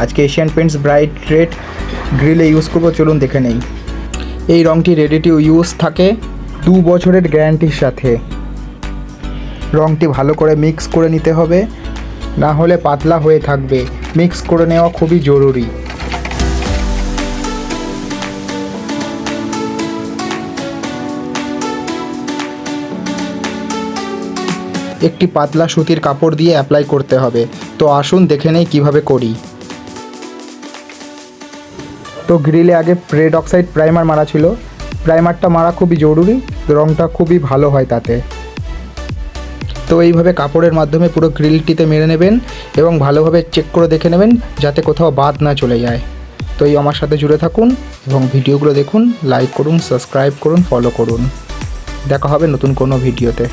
আজকে Asian Paints bright red গ্রিলে use করবো, চলুন দেখে নেই। এই রঙটি রেডি টু ইউজ থাকে 2 বছরের গ্যারান্টির সাথে। রঙটি ভালো করে মিক্স করে নিতে হবে, না হলে পাতলা হয়ে থাকবে। মিক্স করে নেওয়া খুবই জরুরি। একটি পাতলা সুতির কাপড় দিয়ে অ্যাপ্লাই করতে হবে। তো আসুন দেখে নেই কীভাবে করি। তো গ্রিলে আগে রেড অক্সাইড প্রাইমার মারা ছিল। প্রাইমারটা মারা খুবই জরুরি, রঙটা খুবই ভালো হয় তাতে। তো এইভাবে কাপড়ের মাধ্যমে পুরো গ্রিলটিতে মেরে নেবেন এবং ভালোভাবে চেক করে দেখে নেবেন যাতে কোথাও বাদ না চলে যায়। তো এই আমার সাথে জুড়ে থাকুন এবং ভিডিওগুলো দেখুন, লাইক করুন, সাবস্ক্রাইব করুন, ফলো করুন। দেখা হবে নতুন কোনো ভিডিওতে।